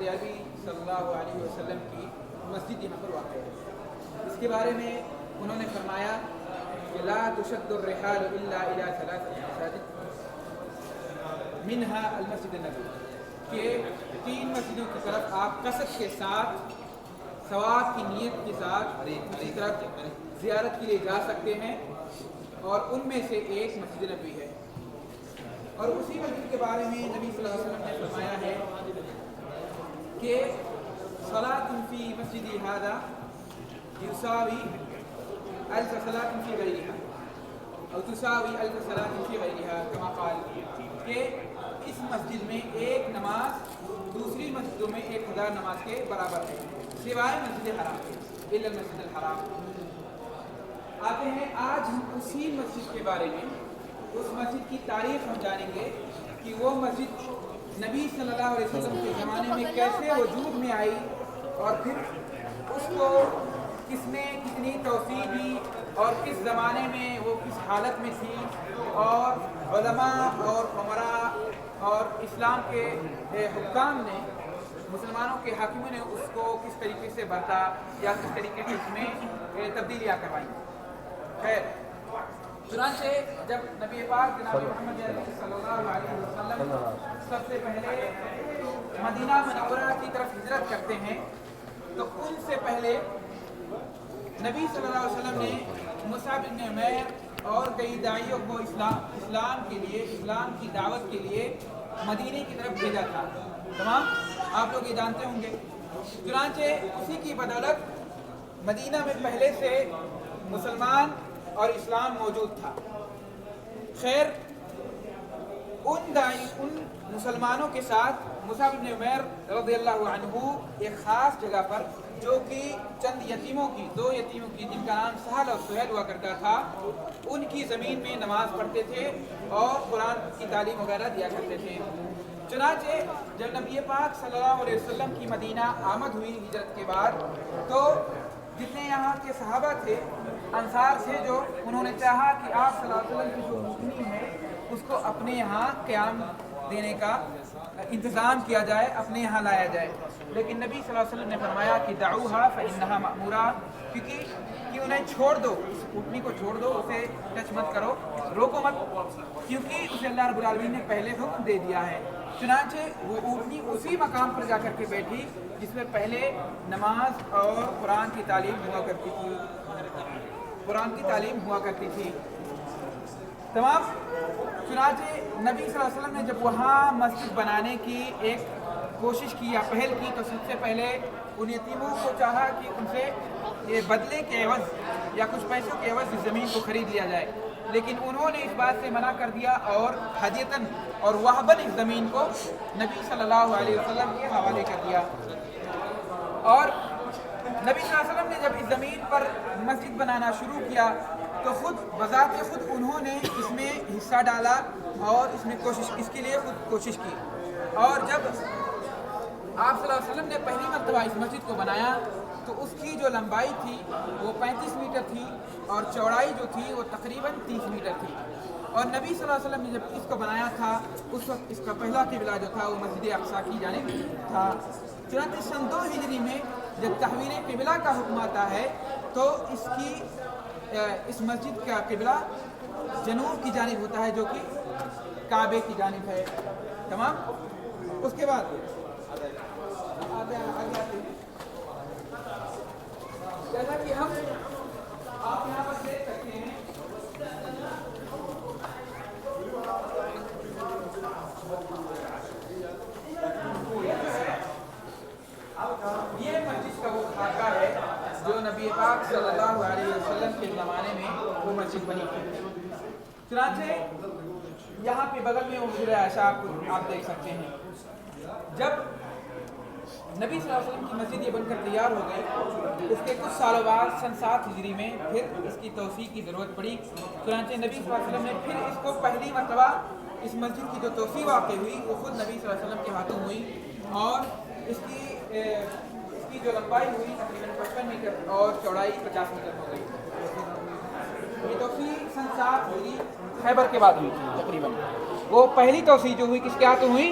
حضرت علی صلی اللہ علیہ وسلم کی مسجد یہاں پر واقع ہے۔ اس کے بارے میں انہوں نے فرمایا کہ لا تشد الرحال الا الى ثلاث مساجد منها المسجد النبوی، کہ 3 مسجدوں کی طرف آپ قصد کے ساتھ ثواب کی نیت کے ساتھ اسی طرف زیارت کے لیے جا سکتے ہیں، اور ان میں سے ایک مسجد نبوی ہے۔ اور اسی مسجد کے بارے میں نبی صلی اللہ علیہ وسلم نے فرمایا ہے کہ صلاۃ فی مسجدی ھذا یساوی الف صلاۃ فی غیرہا او تساوی الف صلاۃ فی غیرہا، کما قال، کہ اس مسجد میں ایک نماز دوسری مسجدوں میں 1000 نماز کے برابر ہے، سوائے مسجد حرام کے، الا المسجد الحرام۔ آتے ہیں آج ہم اسی مسجد کے بارے میں، اس مسجد کی تاریخ ہم جانیں گے کہ وہ مسجد نبی صلی اللہ علیہ وسلم کے زمانے میں کیسے وجود میں آئی، اور پھر اس کو کس نے کتنی توسیع دی، اور کس زمانے میں وہ کس حالت میں تھی، اور علماء اور عمراء اور اسلام کے حکام نے، مسلمانوں کے حاکموں نے اس کو کس طریقے سے برتا یا کس طریقے سے اس میں تبدیلیاں کروائیں۔ خیر، چنانچہ جب نبی پاک جناب محمد صلی اللہ علیہ وسلم سب سے پہلے مدینہ منورہ کی طرف ہجرت کرتے ہیں، تو ان سے پہلے نبی صلی اللہ علیہ وسلم نے مصعب بن عمیر اور کئی داعیوں کو اسلام کے لیے، اسلام کی دعوت کے لیے مدینے کی طرف بھیجا تھا۔ تمام آپ لوگ یہ جانتے ہوں گے۔ چنانچہ اسی کی بدولت مدینہ میں پہلے سے مسلمان اور اسلام موجود تھا۔ خیر، ان مسلمانوں کے ساتھ مصعب بن عمیر رضی اللہ عنہ ایک خاص جگہ پر، جو کہ چند یتیموں کی، 2 یتیموں کی، جن کا نام سہل اور سہیل ہوا کرتا تھا، ان کی زمین میں نماز پڑھتے تھے اور قرآن کی تعلیم وغیرہ دیا کرتے تھے۔ چنانچہ جب نبی پاک صلی اللہ علیہ وسلم کی مدینہ آمد ہوئی ہجرت کے بعد، تو جتنے یہاں کے صحابہ تھے انصار سے، جو انہوں نے چاہا کہ آپ صلی اللہ علیہ وسلم کی جو مکنی ہے اس کو اپنے یہاں قیام دینے کا انتظام کیا جائے، اپنے یہاں لایا جائے، لیکن نبی صلی اللہ علیہ وسلم نے فرمایا کہ دعوها فإنها مأمورہ، کہ انہیں چھوڑ دو، اس اونٹنی کو چھوڑ دو، اسے ٹچ مت کرو، روکو مت، کیونکہ اسے اللہ رب العالمین نے پہلے حکم دے دیا ہے۔ چنانچہ وہ اونٹنی اسی مقام پر جا کر کے بیٹھی جس میں پہلے نماز اور قرآن کی تعلیم ہوا کرتی تھی، تمام۔ چنانچہ نبی صلی اللہ علیہ وسلم نے جب وہاں مسجد بنانے کی ایک کوشش کی یا پہل کی، تو سب سے پہلے ان یتیموں کو چاہا کہ ان سے یہ بدلے کے عوض یا کچھ پیسوں کے عوض اس زمین کو خرید لیا جائے، لیکن انہوں نے اس بات سے منع کر دیا اور ہدیتاً اور وہباً اس زمین کو نبی صلی اللہ علیہ وسلم کے حوالے کر دیا۔ اور نبی صلی اللہ علیہ وسلم نے جب اس زمین پر مسجد بنانا شروع کیا، تو خود بذات خود انہوں نے اس میں حصہ ڈالا اور اس میں اس کے لیے خود کوشش کی۔ اور جب آپ صلی اللہ علیہ وسلم نے پہلی مرتبہ اس مسجد کو بنایا، تو اس کی جو لمبائی تھی وہ 35 میٹر تھی، اور چوڑائی جو تھی وہ تقریباً 30 میٹر تھی۔ اور نبی صلی اللہ علیہ وسلم نے جب اس کو بنایا تھا، اس وقت اس کا پہلا قبلہ جو تھا وہ مسجد اقصیٰ کی جانب تھا۔ چنانچہ سن 2 ہجری میں جب تحویل قبلہ کا حکم آتا ہے، تو اس مسجد کا قبلہ جنوب کی جانب ہوتا ہے، جو کہ کعبے کی جانب ہے، تمام۔ اس کے بعد آگے آتے ہیں، جیسا کہ ہم آپ یہاں پر دیکھ سکتے ہیں، یہ مسجد کا وہ خاکہ ہے جو نبی پاک صلی اللہ علیہ وسلم کے زمانے میں وہ مسجد بنی تھی۔ چنانچہ یہاں پہ بغل میں وہ حجرہ عائشہ آپ دیکھ سکتے ہیں۔ جب نبی صلی اللہ علیہ وسلم کی مسجد یہ بن کر تیار ہو گئی، اس کے کچھ سالوں بعد سن 7 ہجری میں پھر اس کی توسیع کی ضرورت پڑی۔ چنانچہ نبی صلی اللہ علیہ وسلم نے پھر اس کو پہلی مرتبہ اس مسجد کی جو توسیع واقع ہوئی وہ خود نبی صلی اللہ علیہ وسلم کے ہاتھوں ہوئی، اور اس کی جو لمبائی ہوئی تقریباً 55 میٹر اور چوڑائی 50 میٹر ہو گئی۔ یہ توسیع سن 7 ہجری خیبر کے بعد ہوئی تھی تقریباً۔ وہ پہلی توسیع جو ہوئی کس کے ہاتھوں ہوئی؟